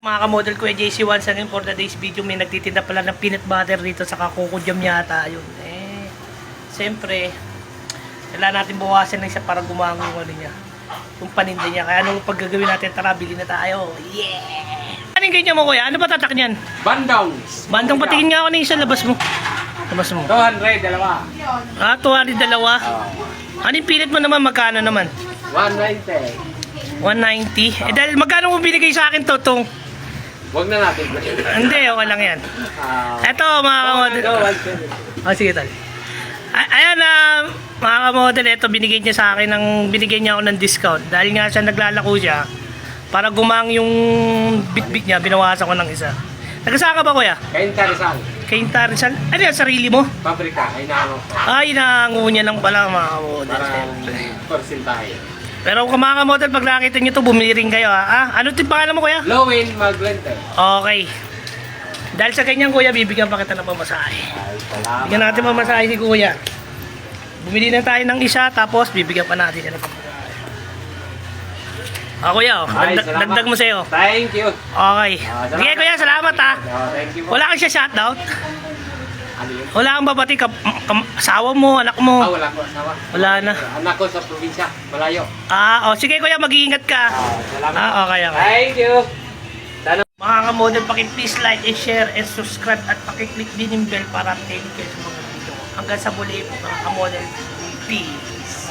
Mga kamodel ko, JC1 sa for the day's video, may nagtitinda pala ng peanut butter dito sa Coco Jam yata. Ayun. Siyempre, kailangan natin buwasan ng isa para gumango yung ano niya. Yung paninda niya. Kaya anong paggagawin natin, tara, bili na tayo. Yeah! Anong ganyan mo kuya? Ano ba tatak niyan? Bandong. Bandong, patingin nga ako ng isa, labas mo. Labas mo. 200, dalawa. 200 dalawa. Ano yung peanut mo naman? Magkano naman? 190. 190. Dahil magkano mo binigay sa akin to, tong? Huwag na natin. Hindi, okay lang yan. Eto, mga kamodel. Sige, tal. Ayan na, mga kamodel, ito binigay niya sa akin binigyan niya ako ng discount. Dahil nga siya naglalako siya, para gumang yung bit-bit niya, binawasan ko ng isa. Nagasaan ka ba, kuya? Kainta Rizal. Kainta Rizal. Ano yan, sarili mo? Pabrika. Ay naano. Ay, nangango niya lang pala, mga kamodel. Parang porcentahe. Pero kung mga kamodel, pag nakita niyo to, bumili rin kayo, ha? Ano yung pangalan mo, kuya? Lowin Maglente. Okay. Dahil sa ganyan, kuya, bibigyan pa kita ng pamasahe. Ay, salamat. Bigyan natin pamasahe si kuya. Bumili na tayo ng isa, tapos bibigyan pa natin siya ng pamasahe. Kuya, Ay, salamat. dagdag mo sa'yo. Thank you. Okay. Salamat. Sige, kuya, salamat, ha. Thank you po. Wala kang siya shoutout? Ano yun? Wala kang babati, asawa mo, anak mo? Wala po. Asawa. Wala na. Anak ko sa probinsya. Malayo. Sige, kuya, mag-iingat ka. Salamat. Okay. Thank you. Mga kamodel, please like and share and subscribe at pakiclick din yung bell para update kayo sa mga video. Hanggang sa muli, mga kamodel. Peace.